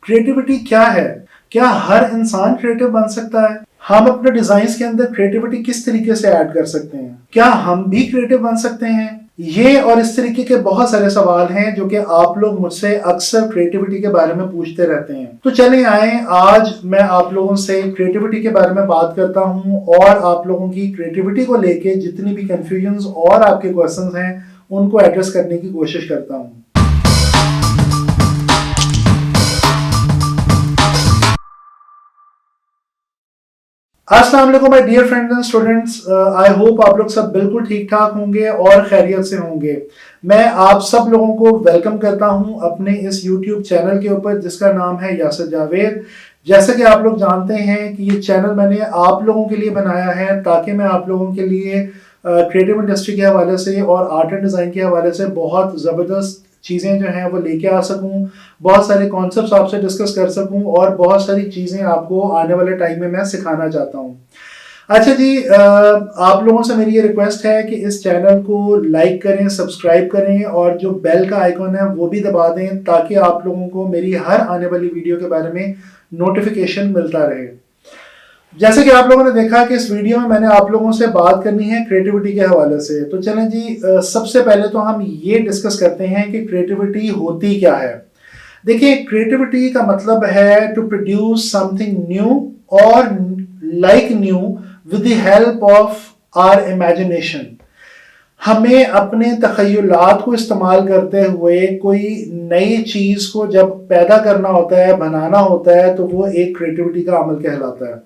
Creativity क्या है? क्या हर इंसान क्रिएटिव बन सकता है? हम अपने डिजाइन के अंदर क्रिएटिविटी किस तरीके से ऐड कर सकते हैं? क्या हम भी क्रिएटिव बन सकते हैं? ये और इस तरीके के बहुत सारे सवाल हैं जो कि आप लोग मुझसे अक्सर क्रिएटिविटी के बारे में पूछते रहते हैं। तो चलें आए, आज मैं आप लोगों से क्रिएटिविटी के बारे में बात करता हूं और आप लोगों की क्रिएटिविटी को लेके जितनी भी कंफ्यूजन्स और आपके क्वेश्चंस हैं उनको एड्रेस करने की कोशिश करता हूं। अस्सलाम वालेकुम my dear friends and students, I hope आप लोग सब बिल्कुल ठीक ठाक होंगे और खैरियत से होंगे। मैं आप सब लोगों को वेलकम करता हूं अपने इस YouTube चैनल के ऊपर जिसका नाम है यासिर जावेद। जैसे कि आप लोग जानते हैं कि ये चैनल मैंने आप लोगों के लिए बनाया है ताकि मैं आप लोगों के लिए क्रिएटिव इंडस्ट्री के हवाले से और आर्ट एंड डिज़ाइन के हवाले से बहुत ज़बरदस्त चीज़ें जो हैं वो लेके आ सकूं, बहुत सारे कॉन्सेप्ट्स आपसे डिस्कस कर सकूं और बहुत सारी चीज़ें आपको आने वाले टाइम में मैं सिखाना चाहता हूं। अच्छा जी, आप लोगों से मेरी ये रिक्वेस्ट है कि इस चैनल को लाइक करें, सब्सक्राइब करें और जो बेल का आइकॉन है वो भी दबा दें ताकि आप लोगों को मेरी हर आने वाली वीडियो के बारे में नोटिफिकेशन मिलता रहे। जैसे कि आप लोगों ने देखा कि इस वीडियो में मैंने आप लोगों से बात करनी है क्रिएटिविटी के हवाले से। तो चलें जी, सबसे पहले तो हम ये डिस्कस करते हैं कि क्रिएटिविटी होती क्या है। देखिए, क्रिएटिविटी का मतलब है टू प्रोड्यूस समथिंग न्यू और like new with the help of our imagination. हमें अपने तखय्युलात को इस्तेमाल करते हुए कोई नई चीज को जब पैदा करना होता है, बनाना होता है, तो वो एक क्रिएटिविटी का अमल कहलाता है।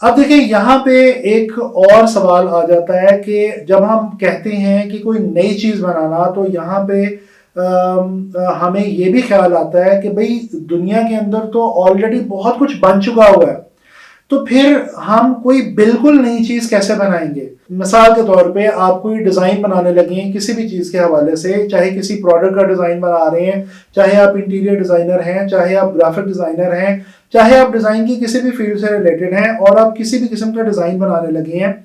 अब देखिए, यहाँ पे एक और सवाल आ जाता है कि जब हम कहते हैं कि कोई नई चीज बनाना, तो यहाँ पे हमें ये भी ख्याल आता है कि भाई दुनिया के अंदर तो ऑलरेडी बहुत कुछ बन चुका हुआ है, तो फिर हम कोई बिल्कुल नई चीज कैसे बनाएंगे। मिसाल के तौर पे आप कोई डिजाइन बनाने लगे हैं किसी भी चीज के हवाले से, चाहे किसी प्रोडक्ट का डिजाइन बना रहे हैं, चाहे आप इंटीरियर डिजाइनर हैं, चाहे आप ग्राफिक डिजाइनर हैं, चाहे आप डिजाइन की किसी भी फील्ड से रिलेटेड हैं और आप किसी भी किस्म का डिजाइन बनाने लगे हैं,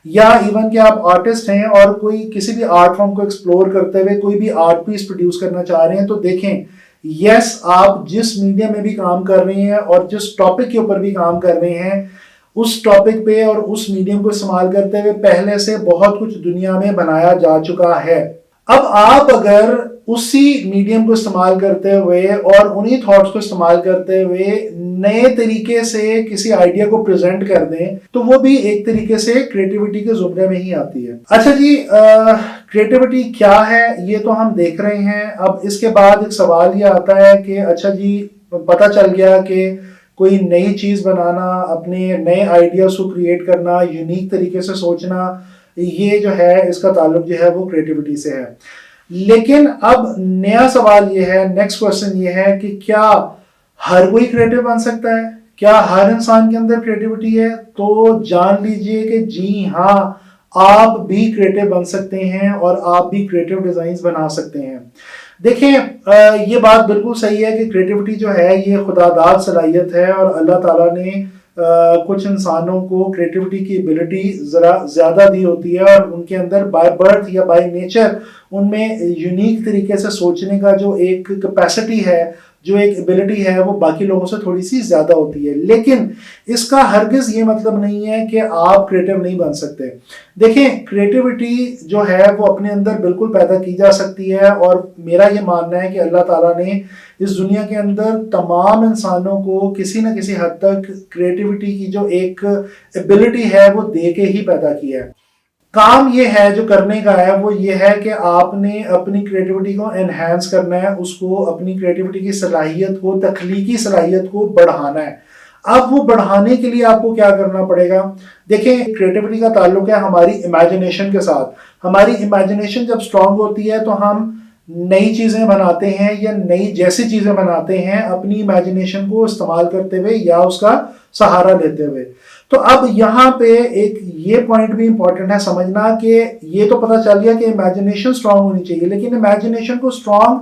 या इवन कि आप आर्टिस्ट हैं और कोई किसी भी आर्ट फॉर्म को एक्सप्लोर करते हुए कोई भी आर्ट पीस प्रोड्यूस करना चाह रहे हैं, तो देखें, यस, आप जिस मीडियम में भी काम कर रहे हैं और जिस टॉपिक के ऊपर भी काम कर रहे हैं, उस टॉपिक पे और उस मीडियम को इस्तेमाल करते हुए पहले से बहुत कुछ दुनिया में बनाया जा चुका है। अब आप अगर उसी मीडियम को इस्तेमाल करते हुए और उन्हीं थॉट्स को इस्तेमाल करते हुए नए तरीके से किसी आइडिया को प्रेजेंट कर दें, तो वो भी एक तरीके से क्रिएटिविटी के जुमरे में ही आती है। अच्छा जी, क्रिएटिविटी क्या है ये तो हम देख रहे हैं। अब इसके बाद एक सवाल ये आता है कि अच्छा जी, पता चल गया कि कोई नई चीज बनाना, अपने नए आइडियाज को क्रिएट करना, यूनिक तरीके से सोचना, ये जो है इसका ताल्लुक जो है वो क्रिएटिविटी से है। लेकिन अब नया सवाल ये है, नेक्स्ट क्वेश्चन ये है कि क्या हर कोई क्रिएटिव बन सकता है? क्या हर इंसान के अंदर क्रिएटिविटी है? तो जान लीजिए कि जी हाँ, आप भी क्रिएटिव बन सकते हैं और आप भी क्रिएटिव डिजाइन बना सकते हैं। देखें, ये बात बिल्कुल सही है कि क्रिएटिविटी जो है ये खुदादाद सलाहियत है और अल्लाह ताला ने कुछ इंसानों को क्रिएटिविटी की एबिलिटी ज़रा ज़्यादा दी होती है और उनके अंदर बाय बर्थ या बाय नेचर उनमें यूनिक तरीके से सोचने का जो एक कैपेसिटी है, जो एक एबिलिटी है, वो बाकी लोगों से थोड़ी सी ज़्यादा होती है। लेकिन इसका हरगिज़ ये मतलब नहीं है कि आप क्रिएटिव नहीं बन सकते। देखें, क्रिएटिविटी जो है वो अपने अंदर बिल्कुल पैदा की जा सकती है और मेरा ये मानना है कि अल्लाह ताला ने इस दुनिया के अंदर तमाम इंसानों को किसी न किसी हद तक क्रिएटिविटी की जो एक एबिलिटी है वो दे के ही पैदा किया है। काम ये है जो करने का है वो ये है कि आपने अपनी क्रिएटिविटी को एनहांस करना है, उसको अपनी क्रिएटिविटी की सलाहियत को, तख्लीकी सलाहियत को बढ़ाना है। अब वो बढ़ाने के लिए आपको क्या करना पड़ेगा? देखें, क्रिएटिविटी का ताल्लुक है हमारी इमेजिनेशन के साथ। हमारी इमेजिनेशन जब स्ट्रांग होती है तो हम नई चीजें बनाते हैं या नई जैसी चीजें बनाते हैं अपनी इमेजिनेशन को इस्तेमाल करते हुए या उसका सहारा लेते हुए। तो अब यहाँ पे एक ये पॉइंट भी इंपॉर्टेंट है समझना कि ये तो पता चल गया कि इमेजिनेशन स्ट्रांग होनी चाहिए, लेकिन इमेजिनेशन को स्ट्रांग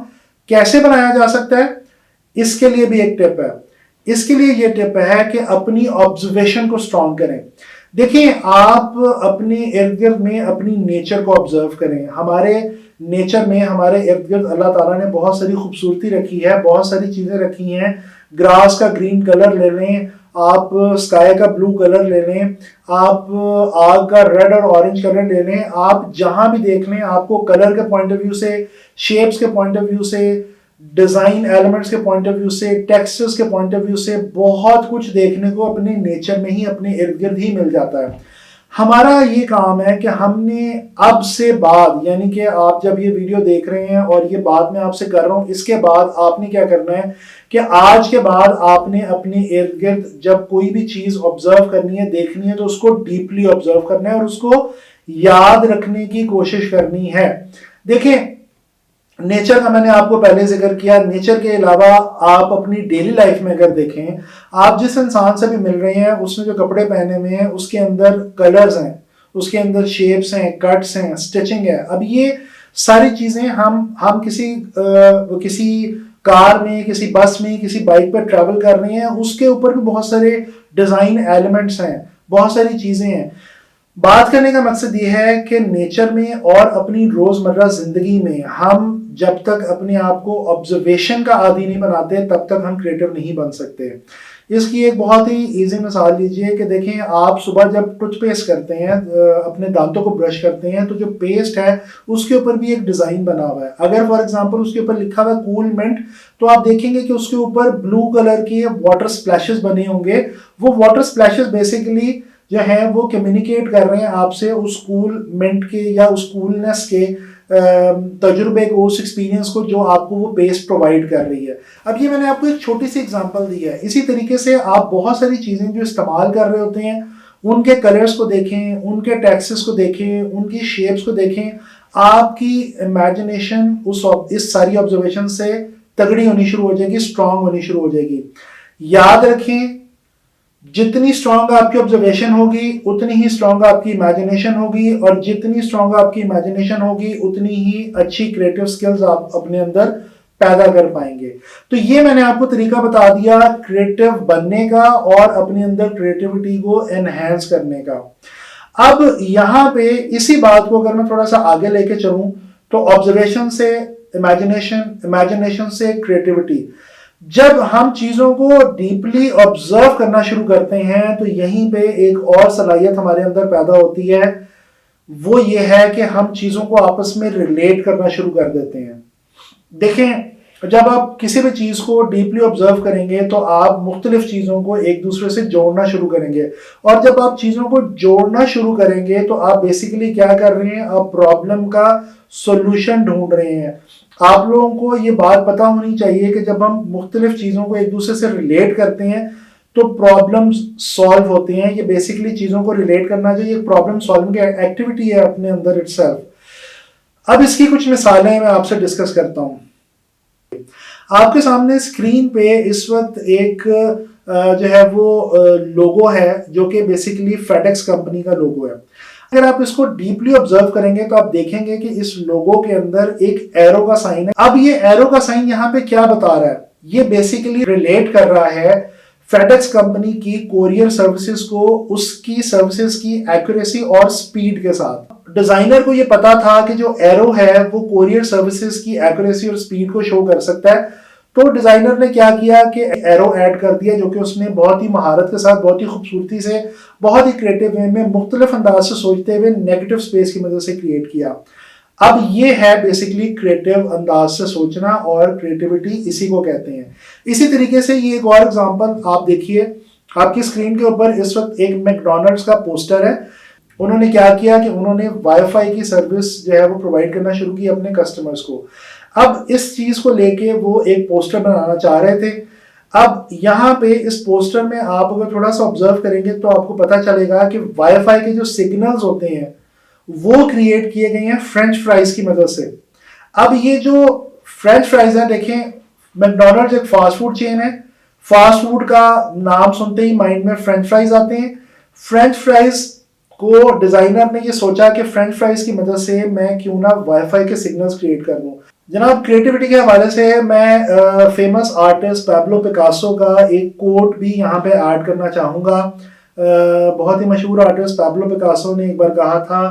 कैसे बनाया जा सकता है, इसके लिए भी एक टिप है। इसके लिए ये टिप है कि अपनी ऑब्जर्वेशन को स्ट्रांग करें। देखिए, आप अपने इर्द गिर्द में अपनी नेचर को ऑब्जर्व करें। हमारे नेचर में, हमारे इर्द गिर्द अल्लाह ताला ने बहुत सारी खूबसूरती रखी है, बहुत सारी चीज़ें रखी हैं ग्रास का ग्रीन कलर ले लें, आप स्काई का ब्लू कलर ले लें, आप आग का रेड और ऑरेंज कलर ले लें, आप जहां भी देख लें आपको कलर के पॉइंट ऑफ व्यू से, शेप्स के पॉइंट ऑफ व्यू से, डिजाइन एलिमेंट्स के पॉइंट ऑफ व्यू से, टेक्सचर्स के पॉइंट ऑफ व्यू से बहुत कुछ देखने को अपने नेचर में ही, अपने इर्द गिर्द ही मिल जाता है। हमारा ये काम है कि हमने अब से बाद, यानी कि आप जब ये वीडियो देख रहे हैं और ये बात मैं आपसे कर रहा हूं, इसके बाद आपने क्या करना है कि आज के बाद आपने अपने इर्द गिर्द जब कोई भी चीज ऑब्जर्व करनी है, देखनी है, तो उसको डीपली ऑब्जर्व करना है और उसको याद रखने की कोशिश करनी है। देखिए, नेचर का मैंने आपको पहले जिक्र किया, नेचर के अलावा आप अपनी डेली लाइफ में अगर देखें, आप जिस इंसान से भी मिल रहे हैं उसने जो कपड़े पहने हुए हैं उसके अंदर कलर्स हैं, उसके अंदर शेप्स हैं, कट्स हैं, स्टिचिंग है। अब ये सारी चीजें हम किसी कार में, किसी बस में, किसी बाइक पर ट्रैवल कर रहे हैं, उसके ऊपर भी बहुत सारे डिजाइन एलिमेंट्स हैं, बहुत सारी चीजें हैं। बात करने का मकसद ये है कि नेचर में और अपनी रोजमर्रा जिंदगी में हम जब तक अपने आप को ऑब्जर्वेशन का आदी नहीं बनाते तब तक हम क्रिएटिव नहीं बन सकते। इसकी एक बहुत ही इजी मिसाल लीजिए कि देखें, आप सुबह जब टूथपेस्ट करते हैं, अपने दांतों को ब्रश करते हैं, तो जो पेस्ट है उसके ऊपर भी एक डिजाइन बना हुआ है। अगर फॉर एग्जांपल उसके ऊपर लिखा हुआ है कूल मिंट, तो आप देखेंगे कि उसके ऊपर ब्लू कलर के वाटर स्प्लैशेस बने होंगे। वो वाटर स्प्लैशेस बेसिकली जो है वो कम्युनिकेट कर रहे हैं आपसे उस कूलमेंट के या उस कूलनेस के तजुर्बे को, उस एक्सपीरियंस को जो आपको वो पेस्ट प्रोवाइड कर रही है। अब ये मैंने आपको एक छोटी सी एग्जांपल दी है। इसी तरीके से आप बहुत सारी चीजें जो इस्तेमाल कर रहे होते हैं उनके कलर्स को देखें, उनके टेक्सचर्स को देखें, उनकी शेप्स को देखें, आपकी इमेजिनेशन इस सारी ऑब्जर्वेशन से तगड़ी होनी शुरू हो जाएगी, स्ट्रांग होनी शुरू हो जाएगी। याद रखें, जितनी स्ट्रांग आपकी ऑब्जर्वेशन होगी उतनी ही स्ट्रांग आपकी इमेजिनेशन होगी, और जितनी स्ट्रांग आपकी इमेजिनेशन होगी उतनी ही अच्छी क्रिएटिव स्किल्स आप अपने अंदर पैदा कर पाएंगे। तो ये मैंने आपको तरीका बता दिया क्रिएटिव बनने का और अपने अंदर क्रिएटिविटी को एनहेंस करने का। अब यहाँ पे इसी बात को अगर मैं थोड़ा सा आगे लेके चलूं, तो ऑब्जर्वेशन से इमेजिनेशन, इमेजिनेशन से क्रिएटिविटी, जब हम चीजों को डीपली ऑब्जर्व करना शुरू करते हैं तो यहीं पे एक और सलाहियत हमारे अंदर पैदा होती है। वो ये है कि हम चीजों को आपस में रिलेट करना शुरू कर देते हैं। देखें, जब आप किसी भी चीज को डीपली ऑब्जर्व करेंगे तो आप मुख्तलिफ चीजों को एक दूसरे से जोड़ना शुरू करेंगे, और जब आप चीजों को जोड़ना शुरू करेंगे तो आप बेसिकली क्या कर रहे हैं, आप प्रॉब्लम का सोल्यूशन ढूंढ रहे हैं। आप लोगों को ये बात पता होनी चाहिए कि जब हम मुख्तलिफ चीजों को एक दूसरे से रिलेट करते हैं तो प्रॉब्लम्स सॉल्व होते हैं। ये बेसिकली चीजों को रिलेट करना जो ये प्रॉब्लम सॉल्विंग की एक्टिविटी है अपने अंदर इटसेल्फ। अब इसकी कुछ मिसालें मैं आपसे डिस्कस करता हूं। आपके सामने स्क्रीन पे इस वक्त एक जो है वो लोगो है जो कि बेसिकली फेडेक्स कंपनी का लोगो है। अगर आप इसको डीपली ऑब्जर्व करेंगे तो आप देखेंगे कि इस लोगो के अंदर एक एरो का साइन है। अब ये एरो का साइन यहाँ पे क्या बता रहा है, ये बेसिकली रिलेट कर रहा है फेडेक्स कंपनी की कोरियर सर्विसेज को उसकी सर्विसेज की एक्यूरेसी और स्पीड के साथ। डिजाइनर को ये पता था कि जो एरो है वो कोरियर सर्विसेज की एक्यूरेसी और स्पीड को शो कर सकता है, तो डिजाइनर ने क्या किया कि एरो ऐड कर दिया जो कि उसने बहुत ही महारत के साथ, बहुत ही खूबसूरती से, बहुत ही क्रिएटिव वे में, मुख्तलिफ अंदाज से सोचते हुए नेगेटिव स्पेस की मदद से क्रिएट किया। अब ये है बेसिकली क्रिएटिव अंदाज से सोचना, और क्रिएटिविटी इसी को कहते हैं। इसी तरीके से ये एक और एग्जांपल आप देखिए, आपकी स्क्रीन के ऊपर इस वक्त एक मैकडॉनल्ड्स का पोस्टर है। उन्होंने क्या किया कि उन्होंने वाईफाई की सर्विस जो है वो प्रोवाइड करना शुरू की अपने कस्टमर्स को। अब इस चीज को लेके वो एक पोस्टर बनाना चाह रहे थे। अब यहाँ पे इस पोस्टर में आप अगर थोड़ा सा ऑब्जर्व करेंगे तो आपको पता चलेगा कि वाईफाई के जो सिग्नल्स होते हैं वो क्रिएट किए गए हैं फ्रेंच फ्राइज की मदद से। अब ये जो फ्रेंच फ्राइज है, देखें, मैकडॉनल्ड्स एक फास्ट फूड चेन है। फास्ट फूड का नाम सुनते ही माइंड में फ्रेंच फ्राइज आते हैं। फ्रेंच फ्राइज को डिजाइनर ने ये सोचा कि फ्रेंच फ्राइज की मदद से मैं क्यों ना वाईफाई के सिग्नल्स क्रिएट कर लूं। जनाब, क्रिएटिविटी के हवाले से मैं फेमस आर्टिस्ट पैब्लो पिकासो का एक कोट भी यहाँ पे ऐड करना चाहूँगा। बहुत ही मशहूर आर्टिस्ट पैब्लो पिकासो ने एक बार कहा था,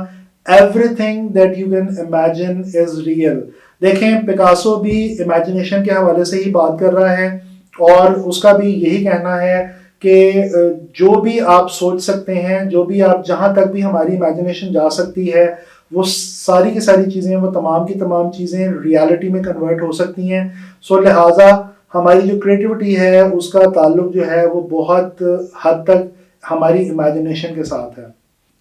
everything that you can imagine is real. देखें, पिकासो भी इमेजिनेशन के हवाले से ही बात कर रहा है। और उसका भी यही कहना है कि जो भी आप सोच सकते हैं, जो भी आप जहाँ तक भी हमारी इमेजिनेशन जा सकती है, वो सारी की सारी चीज़ें, वो तमाम की तमाम चीज़ें रियलिटी में कन्वर्ट हो सकती हैं। सो लिहाजा हमारी जो क्रिएटिविटी है उसका ताल्लुक जो है वो बहुत हद तक हमारी इमेजिनेशन के साथ है।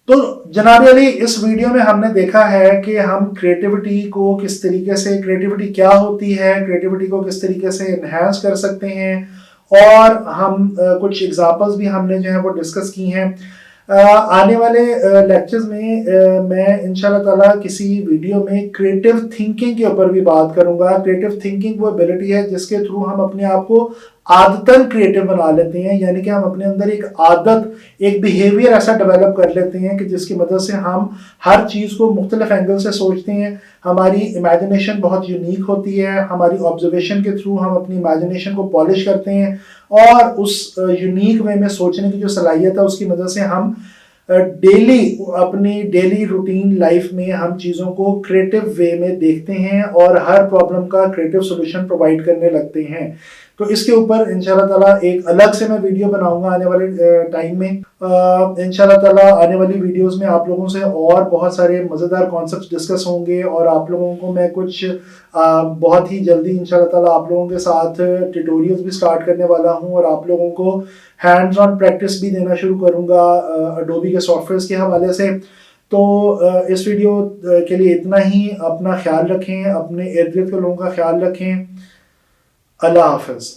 तो जनाब अली, इस वीडियो में हमने देखा है कि हम क्रिएटिविटी को किस तरीके से, क्रिएटिविटी क्या होती है, क्रिएटिविटी को किस तरीके से इन्हेंस कर सकते हैं, और हम कुछ एग्जांपल्स भी हमने जो है वो डिस्कस की हैं। आने वाले लेक्चर्स में मैं इंशाल्लाह ताला किसी वीडियो में क्रिएटिव थिंकिंग के ऊपर भी बात करूंगा। क्रिएटिव थिंकिंग वो एबिलिटी है जिसके थ्रू हम अपने आप को आदतन क्रिएटिव बना लेते हैं, यानी कि हम अपने अंदर एक आदत, एक बिहेवियर ऐसा डेवलप कर लेते हैं कि जिसकी मदद से हम हर चीज़ को मुख्तलिफ एंगल से सोचते हैं। हमारी इमेजिनेशन बहुत यूनिक होती है, हमारी ऑब्जर्वेशन के थ्रू हम अपनी इमेजिनेशन को पॉलिश करते हैं, और उस यूनिक वे में सोचने की जो सलाहियत है उसकी मदद से हम डेली, अपनी डेली रूटीन लाइफ में हम चीज़ों को क्रिएटिव वे में देखते हैं और हर प्रॉब्लम का क्रिएटिव सोल्यूशन प्रोवाइड करने लगते हैं। तो इसके ऊपर इंशाल्लाह ताला एक अलग से मैं वीडियो बनाऊंगा आने वाले टाइम में। इंशाल्लाह ताला आने वाली वीडियोस में आप लोगों से और बहुत सारे मज़ेदार कॉन्सेप्ट्स डिस्कस होंगे, और आप लोगों को मैं कुछ बहुत ही जल्दी इंशाल्लाह ताला आप लोगों के साथ ट्यूटोरियल्स भी स्टार्ट करने वाला हूं, और आप लोगों को हैंड्स ऑन प्रैक्टिस भी देना शुरू करूंगा अडोबी के सॉफ्टवेयर्स के हवाले से। तो इस वीडियो के लिए इतना ही। अपना ख्याल रखें, अपने इर्द गिर्द के लोगों का ख्याल रखें। अल्लाह हाफिज़।